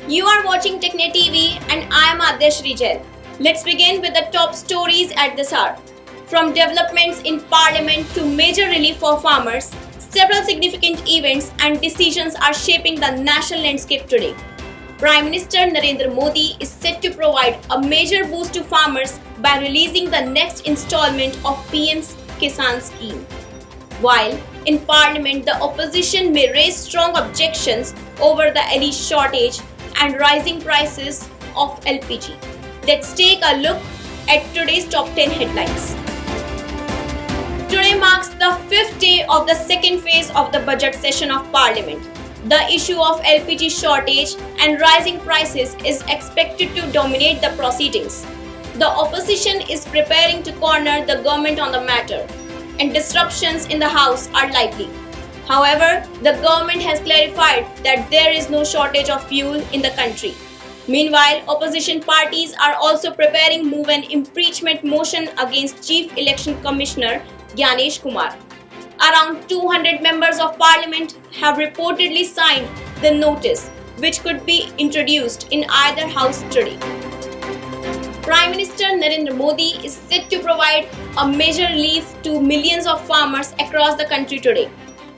You are watching Techne TV and I am Adyashri Jain. Let's begin with the top stories at this hour. From developments in Parliament to major relief for farmers, several significant events and decisions are shaping the national landscape today. Prime Minister Narendra Modi is set to provide a major boost to farmers by releasing the next installment of PM's Kisan scheme. While in Parliament, the opposition may raise strong objections over the LE shortage and rising prices of LPG. Let's take a look at today's top 10 headlines. Today marks the fifth day of the second phase of the budget session of Parliament. The issue of LPG shortage and rising prices is expected to dominate the proceedings. The opposition is preparing to corner the government on the matter, and disruptions in the House are likely. However, the government has clarified that there is no shortage of fuel in the country. Meanwhile, opposition parties are also preparing move an impeachment motion against Chief Election Commissioner Gyanesh Kumar. Around 200 members of Parliament have reportedly signed the notice, which could be introduced in either house today. Prime Minister Narendra Modi is set to provide a major relief to millions of farmers across the country today.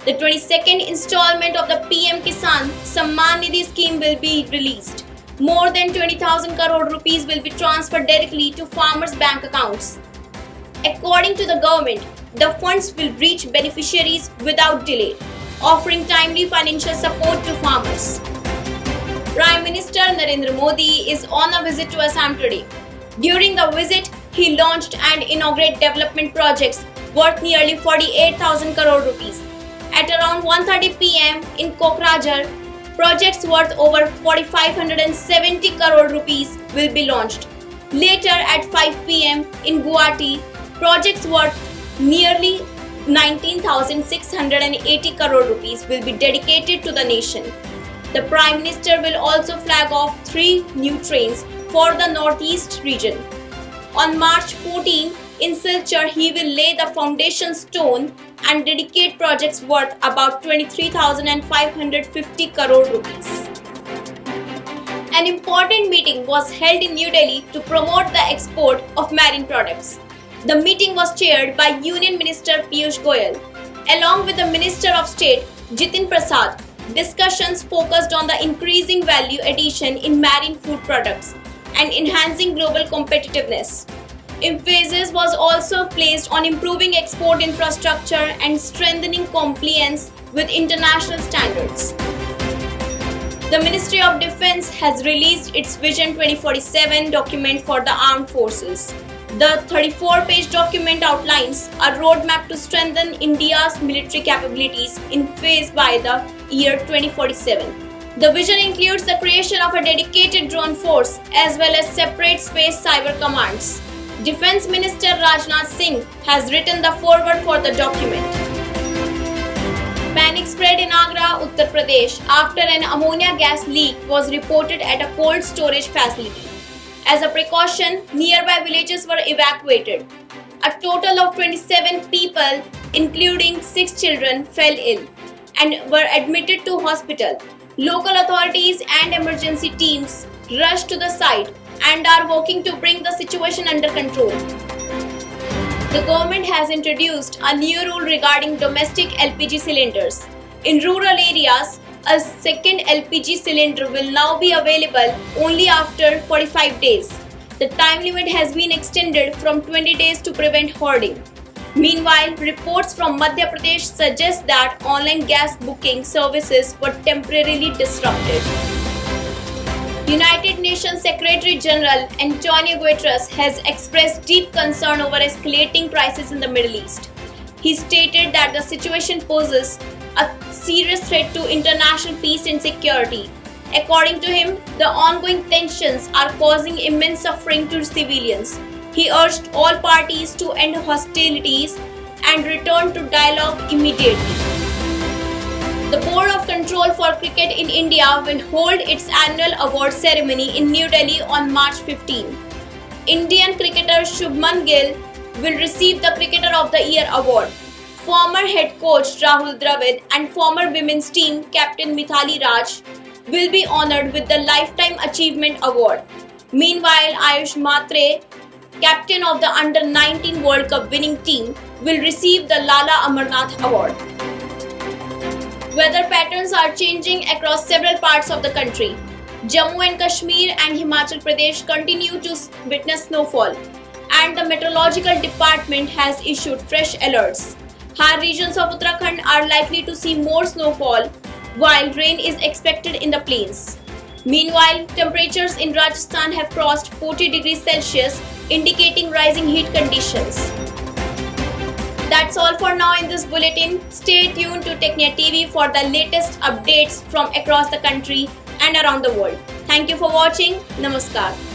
The 22nd installment of the PM Kisan Samman Nidhi scheme will be released. More than 20,000 crore rupees will be transferred directly to farmers' bank accounts. According to the government, the funds will reach beneficiaries without delay, offering timely financial support to farmers. Prime Minister Narendra Modi is on a visit to Assam today. During the visit, he launched and inaugurated development projects worth nearly 48,000 crore rupees. At around 1:30 p.m. in Kokrajhar, projects worth over 4,570 crore rupees will be launched. Later at 5 p.m. in Guwahati, projects worth nearly 19,680 crore rupees will be dedicated to the nation. The Prime Minister will also flag off 3 new trains for the Northeast region. On March 14, in Silchar, he will lay the foundation stone and dedicate projects worth about 23,550 crore rupees. An important meeting was held in New Delhi to promote the export of marine products. The meeting was chaired by Union Minister Piyush Goyal. Along with the Minister of State Jitin Prasad, discussions focused on the increasing value addition in marine food products and enhancing global competitiveness. Emphasis was also placed on improving export infrastructure and strengthening compliance with international standards. The Ministry of Defence has released its Vision 2047 document for the armed forces. The 34-page document outlines a roadmap to strengthen India's military capabilities in phase by the year 2047. The vision includes the creation of a dedicated drone force as well as separate space cyber commands. Defence Minister Rajnath Singh has written the foreword for the document. Panic spread in Agra, Uttar Pradesh after an ammonia gas leak was reported at a cold storage facility. As a precaution, nearby villages were evacuated. A total of 27 people, including 6 children, fell ill and were admitted to hospital. Local authorities and emergency teams rushed to the site and are working to bring the situation under control. The government has introduced a new rule regarding domestic LPG cylinders. In rural areas, a second LPG cylinder will now be available only after 45 days. The time limit has been extended from 20 days to prevent hoarding. Meanwhile, reports from Madhya Pradesh suggest that online gas booking services were temporarily disrupted. United Nations Secretary General Antonio Guterres has expressed deep concern over escalating crisis in the Middle East. He stated that the situation poses a serious threat to international peace and security. According to him, the ongoing tensions are causing immense suffering to civilians. He urged all parties to end hostilities and return to dialogue immediately. The Board of Control for Cricket in India will hold its annual award ceremony in New Delhi on March 15. Indian cricketer Shubman Gill will receive the Cricketer of the Year award. Former head coach Rahul Dravid and former women's team captain Mithali Raj will be honored with the Lifetime Achievement Award. Meanwhile, Ayush Matre, captain of the Under-19 World Cup winning team, will receive the Lala Amarnath Award. Weather patterns are changing across several parts of the country. Jammu and Kashmir and Himachal Pradesh continue to witness snowfall, and the Meteorological Department has issued fresh alerts. Higher regions of Uttarakhand are likely to see more snowfall, while rain is expected in the plains. Meanwhile, temperatures in Rajasthan have crossed 40 degrees Celsius, indicating rising heat conditions. That's all for now in this bulletin. Stay tuned to Technia TV for the latest updates from across the country and around the world. Thank you for watching. Namaskar.